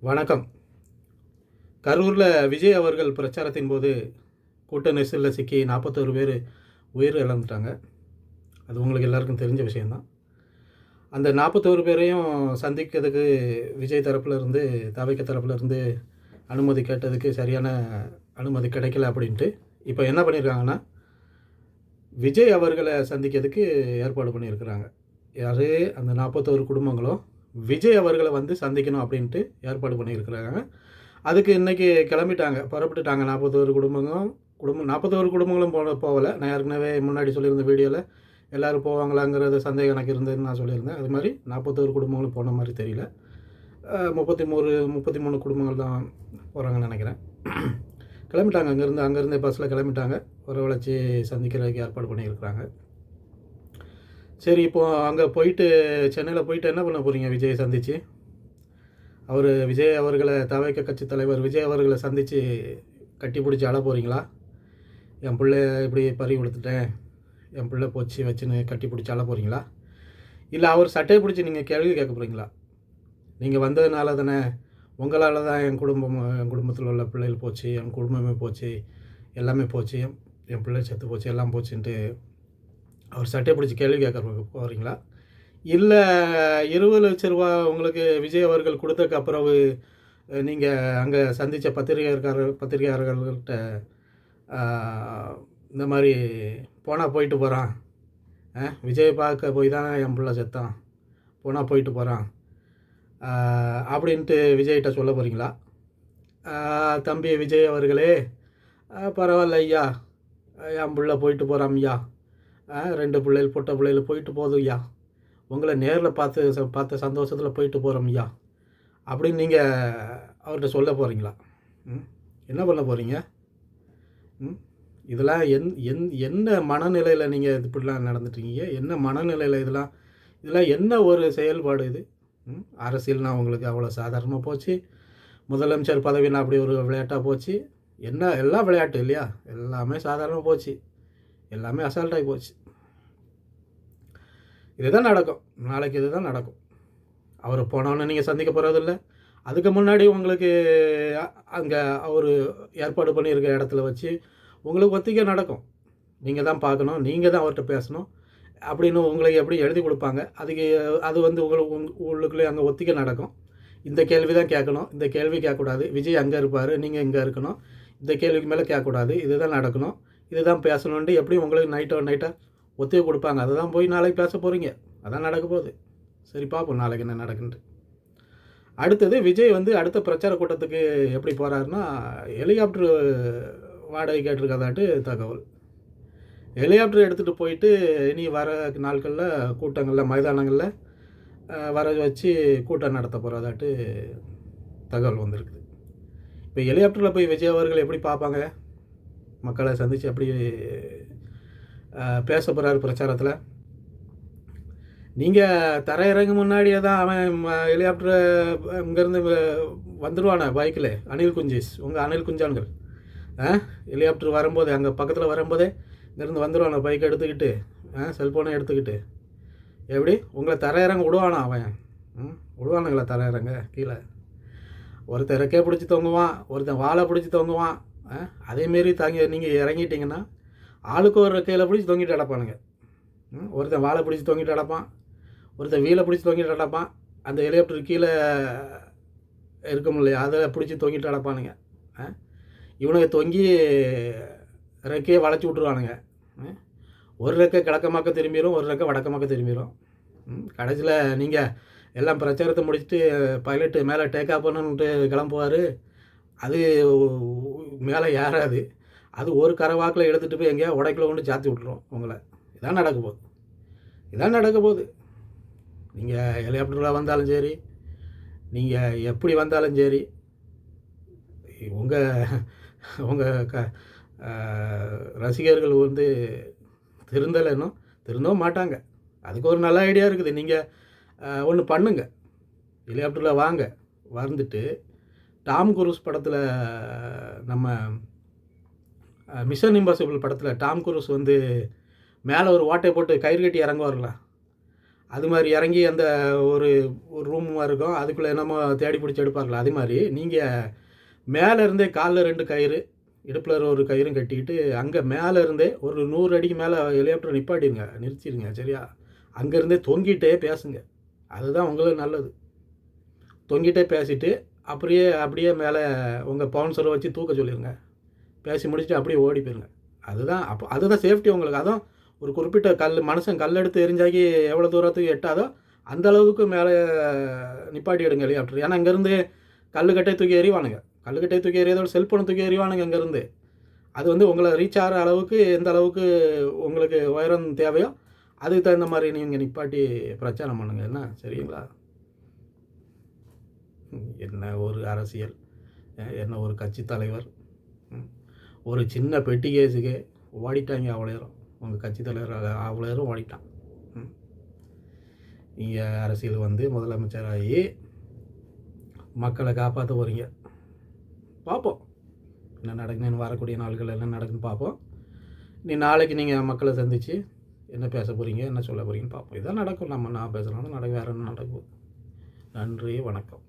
வணக்கம். கரூரில் விஜய் அவர்கள் பிரச்சாரத்தின் போது கூட்ட நெரிசலில் சிக்கி 41 பேர் உயிர் இழந்துட்டாங்க. அது உங்களுக்கு எல்லாருக்கும் தெரிஞ்ச விஷயந்தான். அந்த 41 பேரையும் சந்திக்கிறதுக்கு விஜய் தரப்புலேருந்து தவிக தரப்புலேருந்து அனுமதி கேட்டதுக்கு சரியான அனுமதி கிடைக்கல அப்படின்ட்டு இப்போ என்ன பண்ணியிருக்காங்கன்னா, விஜய் அவர்களை சந்திக்கிறதுக்கு ஏற்பாடு பண்ணியிருக்கிறாங்க. யார்? அந்த 41 குடும்பங்களும் விஜய் அவர்களை வந்து சந்திக்கணும் அப்படின்ட்டு ஏற்பாடு பண்ணியிருக்கிறாங்க. அதுக்கு இன்றைக்கி கிளம்பிட்டாங்க, புறப்பட்டுட்டாங்க. 41 குடும்பங்களும் போகலை. நான் ஏற்கனவே முன்னாடி சொல்லியிருந்த வீடியோவில் எல்லோரும் போவாங்களாங்கிறது சந்தேகம் எனக்கு இருந்ததுன்னு நான் சொல்லியிருந்தேன். அது மாதிரி 41 குடும்பங்களும் போன மாதிரி தெரியல. 33 குடும்பங்கள் தான் போகிறாங்கன்னு நினைக்கிறேன். கிளம்பிட்டாங்க. அங்கேருந்து பஸ்ஸில் கிளம்பிட்டாங்க. வரவழைச்சி சந்திக்கிறதுக்கு ஏற்பாடு பண்ணியிருக்கிறாங்க. சரி, இப்போது அங்கே போயிட்டு சென்னையில் போயிட்டு என்ன பண்ண போகிறீங்க? விஜயை சந்தித்து விஜய் அவர்களை தவிக கட்சி தலைவர் விஜய் அவர்களை சந்தித்து கட்டி பிடிச்சி அழ போகிறீங்களா? என் பிள்ளை இப்படி பறி கொடுத்துட்டேன், என் பிள்ளை போச்சு வச்சுன்னு கட்டி பிடிச்சி அழ போகிறீங்களா? இல்லை அவர் சட்டையை பிடிச்சி நீங்கள் கேள்வி கேட்க போகிறீங்களா? நீங்கள் வந்ததுனால தானே, உங்களால் தான் என் குடும்பத்தில் உள்ள பிள்ளைகள் போச்சு, என் குடும்பமே போச்சு, எல்லாமே போச்சு, என் பிள்ளை செத்து போச்சு, எல்லாம் போச்சுன்ட்டு அவர் சட்டையை பிடிச்சி கேள்வி கேட்க போகிறீங்களா? இல்லை 20 லட்ச ரூபா உங்களுக்கு விஜய் அவர்கள் கொடுத்ததுக்கு அப்புறம் நீங்கள் அங்கே சந்தித்த பத்திரிகையாளர்கள்கிட்ட இந்த மாதிரி போனால் போயிட்டு போகிறான், விஜயை பார்க்க போய் தான் என் பிள்ளை செத்தான், போனால் போயிட்டு போகிறான் அப்படின்ட்டு விஜய்கிட்ட சொல்ல போகிறீங்களா? தம்பி விஜய் அவர்களே, பரவாயில்ல ஐயா, என் பிள்ளை போயிட்டு போகிறான் ஐயா, 2 பிள்ளைகள் பொட்ட பிள்ளைகள் போயிட்டு போதும் ஐயா, உங்களை நேரில் பார்த்த சந்தோஷத்தில் போயிட்டு போகிறோம் ஐயா அப்படின்னு நீங்கள் அவர்கிட்ட சொல்ல போகிறீங்களா? என்ன பண்ண போகிறீங்க? இதெல்லாம் என்ன மனநிலையில் நீங்கள் இப்படிலாம் நடந்துட்டீங்க? என்ன மனநிலையில் இதெல்லாம் என்ன ஒரு செயல்பாடு இது? அரசியல்னா உங்களுக்கு அவ்வளோ சாதாரணமாக போச்சு, முதலமைச்சர் பதவினா அப்படி ஒரு விளையாட்டாக போச்சு, எல்லாம் விளையாட்டு இல்லையா? எல்லாமே சாதாரணமாக போச்சு, எல்லாமே அசால்ட்டாகி போச்சு. இதுதான் நடக்கும், நாளைக்கு இதுதான் நடக்கும். அவர் போனோன்னு நீங்கள் சந்திக்க போகிறதில்ல. அதுக்கு முன்னாடி உங்களுக்கு அங்கே அவர் ஏற்பாடு பண்ணியிருக்க இடத்துல வச்சு உங்களுக்கு ஒத்திகை நடக்கும். நீங்கள் தான் பார்க்கணும், நீங்கள் தான் அவர்கிட்ட பேசணும் அப்படின்னு உங்களுக்கு எப்படி எழுதி கொடுப்பாங்க. அது வந்து உள்ளுக்குள்ளே அங்கே ஒத்திகை நடக்கும். இந்த கேள்வி தான் கேட்கணும், இந்த கேள்வி கேட்கக்கூடாது, விஜய் அங்கே இருப்பார், நீங்கள் இங்கே இருக்கணும், இந்த கேள்விக்கு மேலே கேட்கக்கூடாது, இதுதான் நடக்கணும், இதுதான் பேசணுன்ட்டு எப்படியும் உங்களுக்கு நைட்டாக ஒத்திகை கொடுப்பாங்க. அதை தான் போய் நாளைக்கு பேச போகிறீங்க. அதான் நடக்க போகுது. சரி, பார்ப்போம் நாளைக்கு என்ன நடக்குன்ட்டு. அடுத்தது விஜய் வந்து அடுத்த பிரச்சார கூட்டத்துக்கு எப்படி போகிறாருன்னா, ஹெலிகாப்டர் வாடகை கேட்டிருக்கதாட்டு தகவல். ஹெலிகாப்டர் எடுத்துகிட்டு போயிட்டு இனி வர நாட்களில் கூட்டங்களில் மைதானங்களில் வர வச்சு கூட்டம் நடத்த போகிறதாட்டு தகவல் வந்திருக்குது. இப்போ ஹெலிகாப்டரில் போய் விஜய் அவர்கள் எப்படி பார்ப்பாங்க? மக்களை சந்தித்து எப்படி பேச போகிறாரு பிரச்சாரத்தில்? நீங்கள் தரையிறங்க முன்னாடியே தான் அவன் ஹெலிகாப்டரை இங்கேருந்து வந்துடுவானே பைக்கில், உங்கள் அனில் குஞ்சான்கள் ஹெலிகாப்டர் வரும்போதே, அங்கே பக்கத்தில் வரும்போதே இங்கேருந்து வந்துடுவானே பைக்கை எடுத்துக்கிட்டு, செல்ஃபோனை எடுத்துக்கிட்டு. எப்படி உங்களை தரையிறங்க விடுவானா அவன்? விடுவானுங்களா தரையிறங்க? கீழே ஒருத்தன் ரெக்கையை பிடிச்சி தொங்குவான், ஒருத்தன் வாழை பிடிச்சி தொங்குவான். அதேமாரி நீங்கள் இறங்கிட்டிங்கன்னா ஆளுக்கு ஒரு ரெக்கையில் பிடிச்சி தொங்கிட்டு அடப்பானுங்க. ஒருத்தன் வாழை பிடிச்சி தொங்கிட்டு அடப்பான், ஒருத்தன் வீலை பிடிச்சி தொங்கிட்டு அடப்பான். அந்த ஹெலிகாப்டர் கீழே இருக்கும் இல்லையா, அதை பிடிச்சி தொங்கிட்டு அடப்பானுங்க. இவனுக்கு தொங்கி ரெக்கையை வளைச்சி விட்ருவானுங்க. ஒரு ரெக்கை கிழக்கமாக்க திரும்பிடும், ஒரு ரெக்கை வடக்கமாக்க திரும்பிடும். கடைசியில் நீங்கள் எல்லாம் பிரச்சாரத்தை முடிச்சுட்டு பைலட்டு மேலே டேக் ஆஃப் பண்ணுன்ட்டு கிளம்புவார். அது மேலே ஏறாது, அது ஒரு கரவாக்கில் எடுத்துகிட்டு போய் எங்கேயா உடைக்குள்ள கொண்டு சாத்தி விட்ருவோம் உங்களை. இதான் நடக்க போகுது. நீங்கள் ஹெலிகாப்டரில் வந்தாலும் சரி, நீங்கள் எப்படி வந்தாலும் சரி, உங்கள் ரசிகர்கள் வந்து திருந்தவும் மாட்டாங்க. அதுக்கு ஒரு நல்ல ஐடியா இருக்குது. நீங்கள் ஒன்று பண்ணுங்க, ஹெலிகாப்டரில் வாங்க, வந்துட்டு டாம் குரூஸ் படத்தில், நம்ம மிஷன் இம்பாசிபிள் படத்தில் டாம் குரூஸ் வந்து மேலே ஒரு ஓட்டை போட்டு கயிறு கட்டி இறங்குவார்களா, அது மாதிரி இறங்கி அந்த ஒரு ஒரு ரூம் இருக்கும், அதுக்குள்ளே என்னமோ தேடி பிடிச்சி எடுப்பார்களா, அது மாதிரி நீங்கள் மேலே இருந்தே காலில் 2 கயிறு, இடுப்பில் ஒரு கயிறும் கட்டிக்கிட்டு அங்கே மேலே இருந்தே ஒரு 100 அடிக்கு மேலே ஹெலிகாப்டர் நிப்பாட்டிடுங்க, நிறுத்திடுங்க. சரியா? அங்கேருந்தே தொங்கிட்டே பேசுங்க. அதுதான் உங்களுக்கு நல்லது. தொங்கிட்டே பேசிட்டு அப்படியே மேலே உங்கள் பவுன்சரை வச்சு தூக்க சொல்லிடுங்க. பேசி முடிச்சுட்டு அப்படியே ஓடி போயிருங்க. அதுதான் சேஃப்டி உங்களுக்கு. அதுவும் ஒரு குறிப்பிட்ட மனுஷன் கல் எடுத்து எரிஞ்சாக்கி எவ்வளோ தூரத்துக்கு எட்டாதோ அந்த அளவுக்கு மேலே நிப்பாட்டி எடுங்க ஹெலிகாப்டர். ஏன்னா இங்கேருந்து கல்லுக்கட்டை தூக்கி எறிவானுங்க. கல்லுக்கட்டை தூக்கி எறியதோட செல்ஃபோனை தூக்கி எறிவானுங்க இங்கேருந்து. அது வந்து உங்களை ரீச் ஆகிற அளவுக்கு எந்த அளவுக்கு உங்களுக்கு உயரம் தேவையோ அதுக்கு தகுந்த மாதிரி நீங்கள் நிப்பாட்டி பிரச்சாரம் பண்ணுங்க. என்ன சரிங்களா? என்ன ஒரு அரசியல், என்ன ஒரு கட்சி தலைவர், ஒரு சின்ன பெட்டி கேஸுக்கு ஓடிட்டாங்க அவ்வளோ நேரம். உங்கள் கட்சி தலைவர் அவ்வளோ நேரம் ஓடிட்டான். நீங்கள் அரசியல் வந்து முதலமைச்சராகி மக்களை காப்பாற்ற போகிறீங்க. பார்ப்போம் என்ன நடக்குன்னு, வரக்கூடிய நாள்கள் என்ன நடக்குன்னு பார்ப்போம். நாளைக்கு நீங்கள் மக்களை சந்தித்து என்ன பேச போகிறீங்க, என்ன சொல்ல போகிறீங்கன்னு பார்ப்போம். இதான் நடக்கும். நான் பேசுகிறோம் நடக்கும், வேறு என்ன நடக்கும். நன்றி, வணக்கம்.